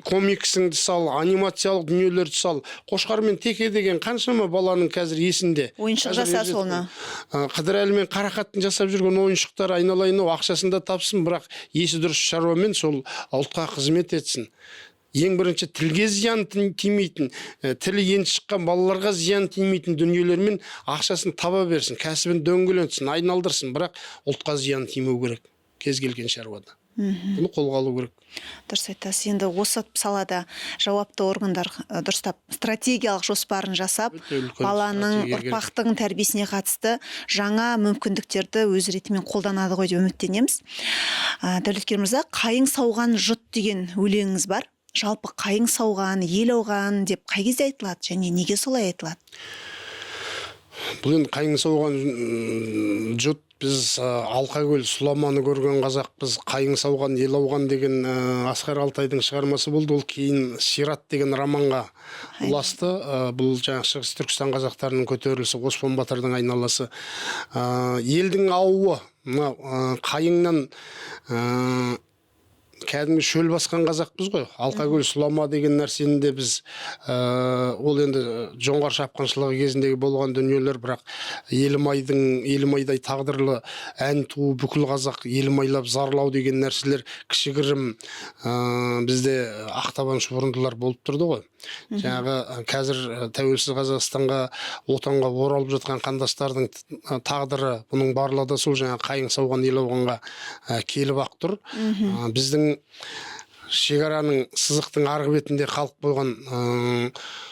комиксіңді сал, анимациялық дүниелерді сал. Қошқар мен Теке деген қаншама баланың қазір есінде. Ойыншық жаса соны. Қыдырәлі мен Қарақаттың жасап жүрген ойыншықтар айналайын, ақшасында тапсын, бірақ есі дұрыс шаруамен сол ұлтқа қызмет етсін. Ең бірінші тілге зиян тимейтін, тілі енді шыққан балаларға зиян тимейтін дүниелермен ақшасын таба берсін, кәсібін дөңгеленсін, айналдырсын, бірақ ұлтқа зиян тимеу керек кез келген шаруада. Бұны қолға алу керек. Дұрыс айтасыз. Енді осы салада жауапты органдар дұрыстап стратегиялық жоспарын жасап, баланың ұрпақтың тәрбиесіне қатысты жаңа мүмкіндіктерді өз ретімен қолданады ғой деп үміттенеміз. Дәулеткер мырза, қайың сауған жұт деген өлеңіңіз бар. Жалпы қайың сауған, ел ауған деп қай кезде айтылады және неге солай айтылады? Бұл енді қайың сауған жұт, біз Алқакөл сұламаны көрген қазақпыз. Қайың сауған, ел ауған деген Асқар Алтайдың шығармасы болды. Ол кейін Сират деген романға ұласты. Бұл жаңағы Шығыс Түркістан қазақтарының көтерілісі, Оспан Батырдың айналасы. Елдің ауы, қайыңнан кәдімгі шөл басқан қазақпыз ғой. Алқакөл сұлама деген нәрсені де біз ол енді жоңғар шапқыншылығы кезіндегі болған дүниелер, бірақ елімайдай тағдырлы ән туу, бүкіл қазақ елімайлап зарлау деген нәрселер кішігірім бізде ақтабан шұбырындылар болып тұрды ғой. Жаңағы қазір тәуелсіз Қазақстанға, отанға оралып жатқан қандастардың тағдыры, бұның барлығы да сол жаңағы қайың сауған, ел ауғанға келіп ақ тұр. Біздің шекараның сызықтың арғы бетінде қалып қойған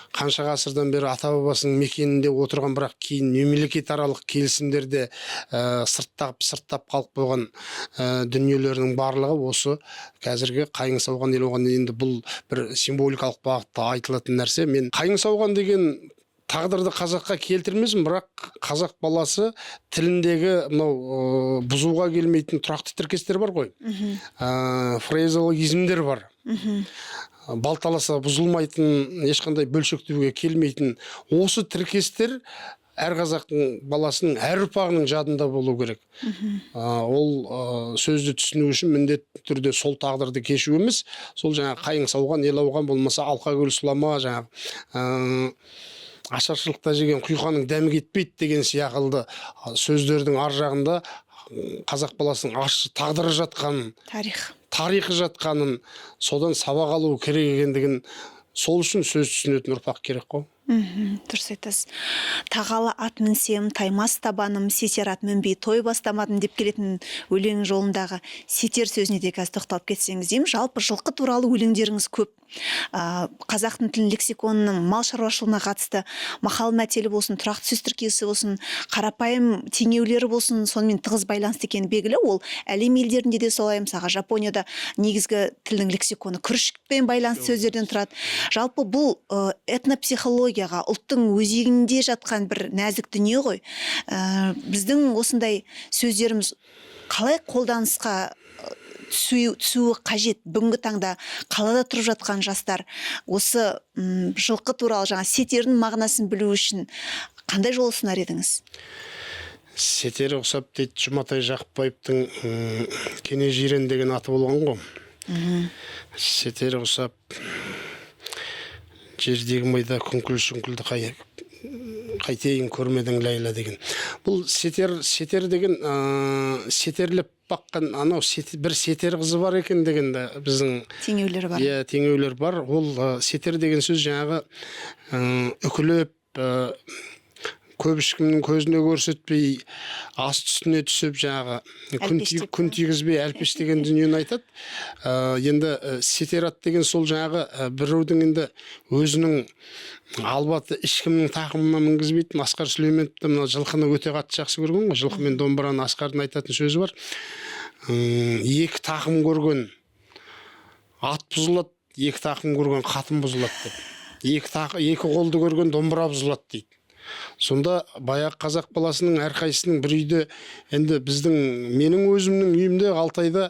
қанша ғасырдан бері ата бабасының мекенінде отырған, бірақ кейін мемлекет аралық келісімдерде сырттап қалып қойған дүниелерінің барлығы осы қазіргі қайың сауған, ел ауған. Енді бұл бір символикалық бағытта айтылатын нәрсе. Мен қайың сауған деген тағдырды қазаққа келтірмесін, бірақ қазақ баласы тіліндегі мынау бұзуға келмейтін тұрақты тіркестер бар ғой. Фразеологизмдер бар. Балталаса бұзылмайтын, ешқандай бөлшектеуге келмейтін осы тіркестер әр қазақтың баласының, әр ұрпағының жадында болу керек. Ол сөзді түсіну үшін міндетті түрде сол тағдырды кешу емес, сол жаңағы қайың сауған, ел ауған, болмаса Алқакөл сұлама, жаңағы ашаршылықта жеген құйқаның дәмі кетпейді деген сияқылды сөздердің ар жағында қазақ баласының ащы тағдыры жатқанын, тарихы жатқанын, содан сабақ алу керек екендігін, сол үшін сөз түсінетін ұрпақ керек қой. Дұрыс айтасыз. Тағалы ат мінсем, таймас табаным, сетер ат мінбей той бастамадым деп келетін өлең жолындағы сетер сөзіне де қазір тоқталып кетсеңіз деймін. Жалпы жылқы туралы өлеңдеріңіз көп. Қазақтың тілін лексиконының мал шаруашылығына қатысты мақал мәтелі болсын, тұрақты сөз тіркесі болсын, қарапайым теңеулері болсын, сонымен тығыз байланысты екені белгілі. Ол әлем елдерінде де солай. Мысалға Жапонияда негізгі тілдің лексиконы күрішпен байланысты сөздерден тұрады. Жалпы бұл этнопсихологияға, ұлттың өзегінде жатқан бір нәзік дүние ғой. Біздің осындай сөздеріміз қалай қолданысқа түсуі қажет? Бүгінгі таңда қалада тұрып жатқан жастар осы жылқы туралы жаңа сетердің мағынасын білу үшін қандай жол ұсынар едіңіз? Сетері ұқсап дейді, Жұматай Жақыпбаевтың Кене жирен деген аты болған ғой. Сетері ұқсап жердегі майда күңкіл-шүңкілді қайтейін көрмедің ләйла деген. Бұл сетер деген сетерлеп баққан, анау бір сетер қызы бар екен деген де біздің теңеулер бар. Иә, теңеулер бар. Ол сетер деген сөз жаңағы үкілеп, көп ешкімнің көзіне көрсетпей, ас үстіне түсіп, жаңағы күн тигізбей әлпеш деген дүниені айтады. Енді сетерат деген сол жаңағы біреудің енді өзінің албаты ешкімнің тақымына мінгізбейтін. Асқар Сүлейменовті мына жылқыны өте қатты жақсы көрген ғой. Жылқы мен домбыраны Асқардың айтатын сөзі бар. Екі тақым көрген ат бұзылады, екі тақым көрген қатын бұзылады деп. Екі қолды көрген домбыра бұзылады дейді. Сонда баяғы қазақ баласының әрқайсының бір үйде, енді менің өзімнің үйімде Алтайда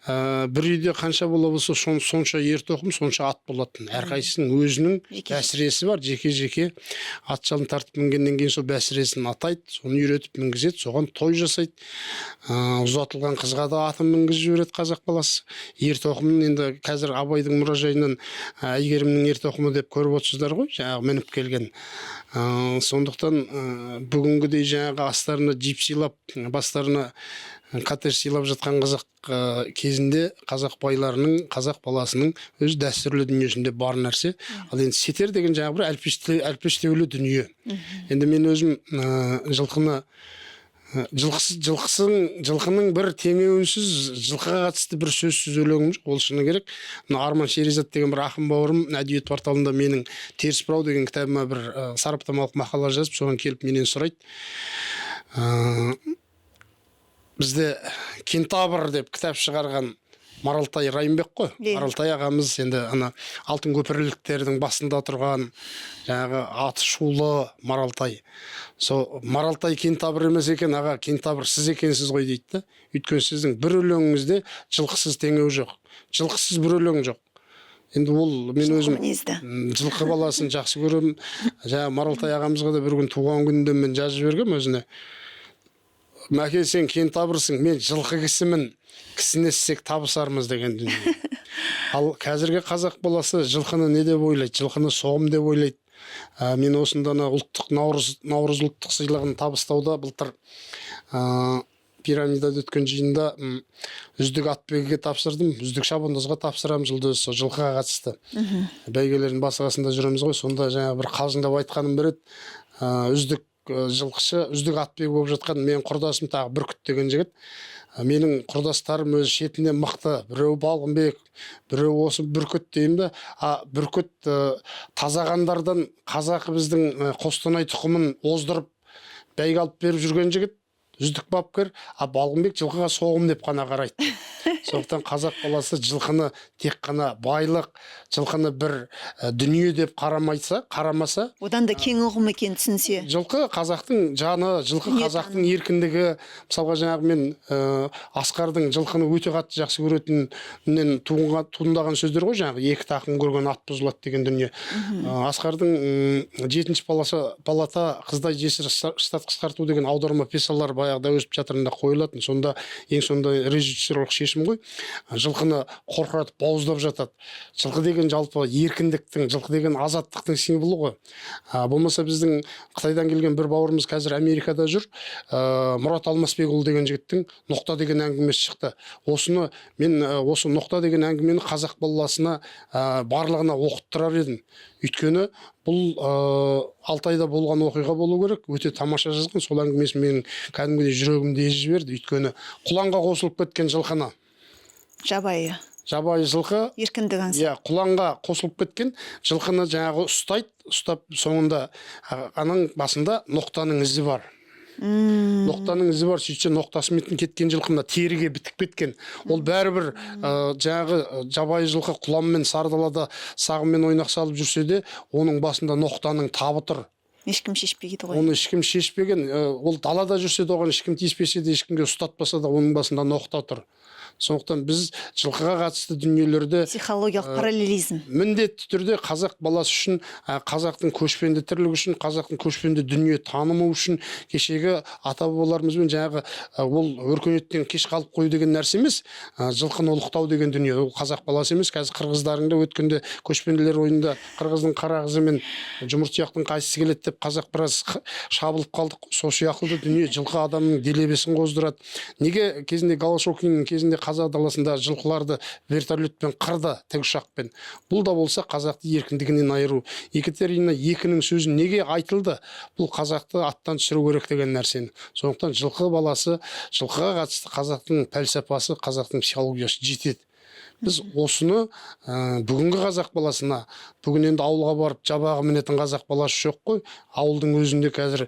бір үйде қанша бола болса сонша ер тоқым, сонша ат болатын. Әрқайсының өзінің бәсіресі бар, жеке ат жалын тартып мінгеннен кейін сол бәсіресін атайды, соны үйретіп мінгізеді, соған той жасайды. Ұзатылған қызға да атын мінгізіп жібереді қазақ баласы. Ер тоқымын енді қазір Абайдың мұражайынан Әйгерімнің ер тоқымы деп көріп отырсыздар ғой, жаңағы мініп келген. Сондықтан бүгінгідей жаңағы астарына джип сыйлап, бастарына коттедж сыйлап жатқан қазақ кезінде қазақ байларының, қазақ баласының өз дәстүрлі дүниесінде бар нәрсе. Ал енді сетер деген жаңағы бір әлпештеулі дүние. Енді мен өзім жылқының бір теңеуінсіз жылқыға қатысты бір сөзсіз өлеңім жоқ. Ол шыны керек. Арман Шеризат деген бір ақын бауырым әдебиет порталында менің теріс бұрау деген кітабыма бір сараптамалық мақала жазып, соған келіп менен сұрайды. Бізде Кентавр деп кітап шығарған Маралтай Райымбек қой. Маралтай ағамыз енді алтын көпірліктердің басында тұрған жаңағы аты шулы Маралтай. Маралтай Кентавр емес екен, аға, Кентавр сіз екенсіз ғой дейді да. Өйткені сіздің бір өлеңіңізде жылқысыз теңеу жоқ. Жылқысыз бір өлең жоқ. Енді ол мен өзім жылқы баласын жақсы көремін. Жаңағы Маралтай ағамызға да бір күн туған күнінде мен жазып жібергем өзіне. Мәке, сен кентаврсың, мен жылқы кісімін, кісінессек табысармыз деген дүние. Ал қазіргі қазақ баласы жылқыны не деп ойлайды? Жылқыны соғым деп ойлайды. Мен осындана ұлттық наурыз ұлттық сыйлығын табыстауда былтыр пирамидада өткен жиында үздік атбегіге тапсырдым, үздік шабандозға тапсырамын, жылқыға қатысты. Бәйгелердің басқасында жүреміз ғой, сонда жаңағы бір қалжыңдап айтқаным бар еді. Үздік жылқышы, үздік атбегі болып жатқан мен құрдасым тағы Бүркіт деген жігіт. Менің құрдастарым өзі шетінен мықты. Біреу Балғынбек, біреу осы Бүркіт деймін да. Бүркіт тазағандардан қазақы біздің Қостанай тұқымын оздырып бәйге алып беріп жүрген жігіт. Үздік бапкер, Балғынбек жылқыға соғым деп қана қарайды. Сондықтан қазақ баласы жылқыны тек қана байлық, жылқыны бір дүние деп қарамаса, одан да кең ұғым екен түсінсе. Жылқы қазақтың жаны, жылқы қазақтың еркіндігі. Мысалға жаңағы мен Асқардың жылқыны өте қатты жақсы көретінінен туындаған сөздер ғой, жаңағы екі тақым көрген ат бұзылады деген дүние. Асқардың 7-ші палата қыздай жесір штат қысқарту деген аударма пьесалары баяғыда өсіп жатырында қойылатын. Сонда ең сонда режиссерлік шешім ғой. Жылқыны қорқыратып бауыздап жатады. Жылқы деген жалпы еркіндіктің, жылқы деген азаттықтың символы ғой. Болмаса біздің Қытайдан келген бір бауырымыз қазір Америкада жүр. Мұрат Алмасбекұлы деген жігіттің Ноқта деген әңгімесі шықты. Мен осы Ноқта деген әңгімені қазақ баласына барлығына оқыттырар едім. Өйткені бұл Алтайда болған оқиға болу керек. Өте тамаша жазған. Сол әңгімесі менің кәдімгідей жүрегімді езіп жіберді. Өйткені құланға қосылып кеткен жылқыны. Жабайы жылқы еркіндік аңсап. Иә, құланға қосылып кеткен жылқыны жаңағы ұстап соңында аның басында ноқтаның ізі бар. Ноқтаның ізі бар, сөйтсе ноқтасымен кеткен жылқында теріге бітіп кеткен. Ол бәрібір жаңағы жабайы жылқы құланмен сардалада сағыммен ойнақ салып жүрсе де, оның басында ноқтаның табы тұр. Ешкім шешпейді ғой. Оны ешкім шешпеген. Ол далада жүрсе де, оған ешкім тиіспесе де, ешкімге ұстатпаса да, оның басында ноқта тұр. Сондықтан біз жылқыға қатысты дүниелерді психологиялық параллелизм міндетті түрде қазақ баласы үшін, қазақтың көшпенді тірлігі үшін, қазақтың көшпенді дүние танымы үшін, кешегі ата-бабаларымызбен жаңағы ол өркениеттен кеш қалып қою деген нәрсе емес, жылқыны ұлықтау деген дүние. Ол қазақ баласы емес. Қазір қырғыздарың да өткенде көшпенділер ойында қырғыздың қара қызы мен жұмыртияқтың қайсысы келеді деп қазақ біраз шабылып қалдық. Сол сияқты дүние жылқы адамның делебесін қоздырады. Неге кезінде Голошокиннің кезінде қазақ даласында жылқыларды вертолетпен қырды, тікұшақпен. Бұл да болса қазақты еркіндігінен айыру. Екатерина екінің сөзі неге айтылды? Бұл қазақты аттан түсіру керек деген нәрсені. Сондықтан жылқы баласы, жылқыға қатысты қазақтың пәлсапасы, қазақтың психологиясы жетеді. Біз осыны бүгінгі қазақ баласына, бүгін енді ауылға барып жабағы мінетін қазақ баласы жоқ қой. Ауылдың өзінде қазір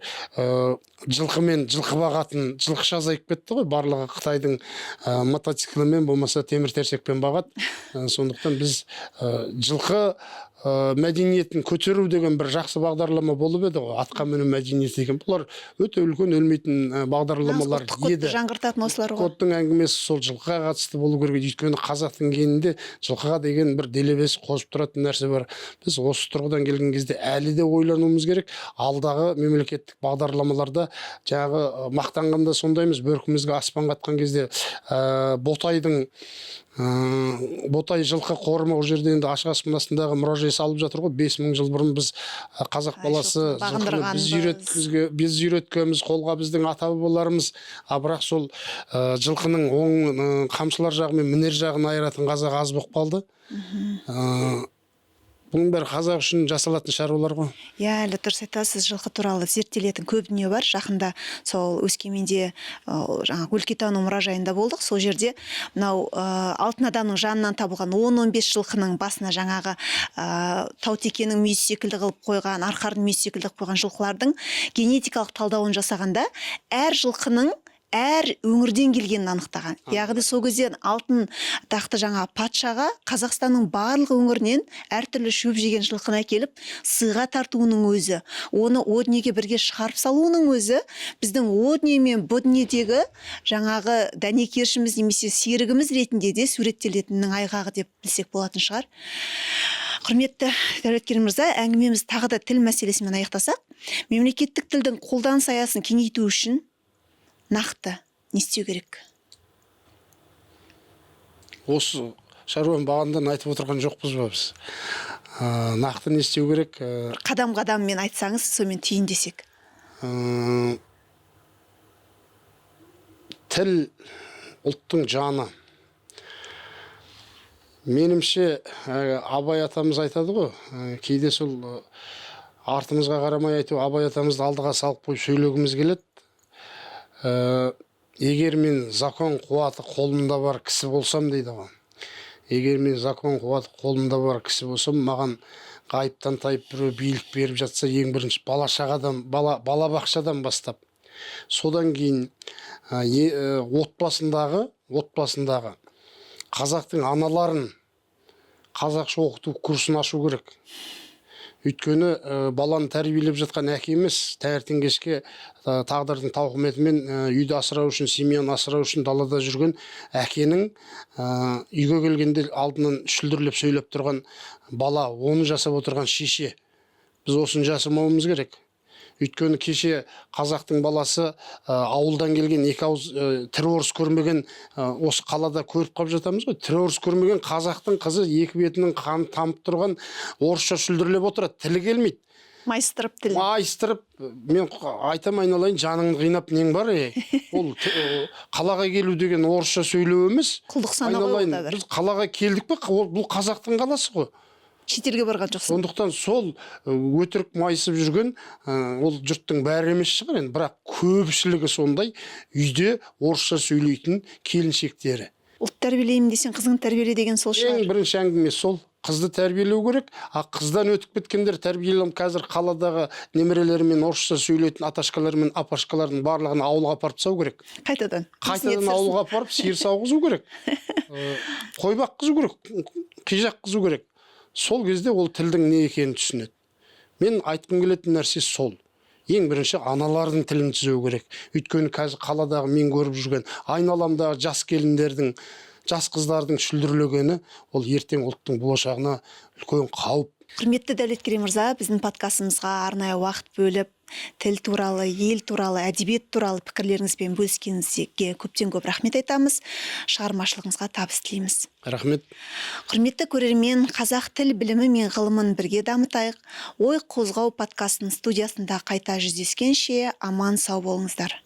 жылқымен, жылқы бағатын жылқышы азайып кетті ғой. Барлығы Қытайдың мотоциклімен болмаса темір терсекпен бағады. Сондықтан біз жылқы мәдениетін көтеру деген бір жақсы бағдарлама болып еді ғой, атқа міну мәдениеті деген. Бұлар өте үлкен өлмейтін бағдарламалар ұлттық кодты еді. жаңғыртатын осылар ғой. Кодтың әңгімесі сол жылқыға қатысты болу керек еді. Өйткені қазақтың генінде жылқыға деген бір делебесі қосып тұратын нәрсе бар. Біз осы тұрғыдан келген кезде әлі де ойлануымыз керек. Алдағы мемлекеттік бағдарламаларда жаңағы мақтанғанда сондаймыз, бөркімізге аспан қатқан кезде Ботай жылқы қорымы ол жерде енді ашық аспан астындағы мұражай салып жатыр ғой. 5000 жыл бұрын біз қазақ баласы жылқыны біз үйреткенбіз, қолға біздің ата бабаларымыз. Бірақ сол жылқының оң қамшылар жағы мен мінер жағын айыратын қазақ аз болып қалды. Бұның бәрі қазақ үшін жасалатын шаруалар ғой. Әлі дұрыс айтасыз, жылқы туралы зерттелетін көп дүние бар. Жақында сол Өскеменде жаңағы өлкетану мұражайында болдық. Сол жерде мынау алтын адамның жанынан табылған 10-15 жылқының басына жаңағы таутекенің мүйіз секілді қылып қойған, арқардың мүйіз секілді қылып қойған жылқылардың генетикалық талдауын жасағанда әр жылқының әр өңірден келгенін анықтаған. Яғни сол кезде алтын тақты жаңа патшаға Қазақстанның барлық өңірінен әртүрлі шөп жеген жылқыны әкеліп сыйға тартуының өзі, оны о дүниеге бірге шығарып салуының өзі біздің о дүние мен бұ дүниедегі жаңағы дәнекершіміз немесе серігіміз ретінде де суреттелетінінің айғағы деп білсек болатын шығар. Құрметті Дәулеткерей мырза, әңгімеміз тағы да тіл мәселесімен аяқтасақ, мемлекеттік тілдің қолданыс аясын кеңейту үшін нақты не істеу керек? Осы шаруаны бағандан айтып отырған жоқпыз ба біз? Нақты не істеу керек? Қадам-қадаммен айтсаңыз, сонымен түйіндесек. Тіл ұлттың жаны. Менімше Абай атамыз айтады ғой, кейде сол артымызға қарамай айту, Абай атамызды алдыға салып қойып сөйлегіміз келеді. Егер мен закон қуаты қолымда бар кісі болсам дейді ғой. Егер мен закон қуаты қолымда бар кісі болсам, маған ғайыптан тайып біреу билік беріп жатса, ең бірінші бала бақшадан бастап. Содан кейін отбасындағы қазақтың аналарын қазақша оқыту курсын ашу керек. Өйткені баланы тәрбиелеп жатқан әке емес, таңертең кешке тағдырдың тауқыметімен үйді асырау үшін, семьяны асырау үшін далада жүрген әкенің үйге келгенде алдынан шүлдірлеп сөйлеп тұрған бала, оны жасап отырған шеше. Біз осыны жасырмауымыз керек. Өйткені кеше қазақтың баласы ауылдан келген екі ауыз тірі орыс көрмеген осы қалада көріп қап жатамыз ғой. Тірі орыс көрмеген қазақтың қызы екі бетінің қаны тамып тұрған орысша шүлдірлеп отырады, тілі келмейді. Майыстырып тілі. Майыстырып, мен айтам айналайын, жаныңды қинап нең бар? Ол қалаға келу деген орысша сөйлеу емес. Құлдық сана ғой ол да бір. Біз қалаға келдік пе? Бұл қазақтың қаласы ғой. Шетелге барған жоқсың. Сондықтан сол өтірік майысып жүрген ол жұрттың бәрі емес шығар енді, бірақ көпшілігі сондай үйде орысша сөйлейтін келіншектері. Ұлт тәрбиелеймін десең, қызың тәрбиеле деген сол шығар. Ең бірінші әңгіме сол. Қызды тәрбиелеу керек. Қыздан өтіп кеткендер тәрбиелем, қазір қаладағы немерелерімен орысша сөйлейтін аташкалар мен апашкалардың барлығын ауылға апарып тастау керек. Қайтадан ауылға апарып сиыр сауғызу керек. Қой баққызу керек, қижақ қызу керек. Сол кезде ол тілдің не екенін түсінеді. Мен айтқым келетін нәрсе сол. Ең бірінші аналардың тілін түзеу керек. Өйткені қазір қаладағы мен көріп жүрген айналамдағы жас келіндердің, жас қыздардың шүлдірлегені ол ертең ұлттың болашағына үлкен қауіп. Құрметті Дәулеткерей мырза, біздің подкастымызға арнайы уақыт бөліп, тіл туралы, ел туралы, әдебиет туралы пікірлеріңізбен бөліскеніңізге көптен көп рахмет айтамыз. Шығармашылығыңызға табыс тілейміз. Рахмет. Құрметті көрермен, қазақ тіл білімі мен ғылымын бірге дамытайық. Ой қозғау подкастының студиясында қайта жүздескенше аман сау болыңыздар.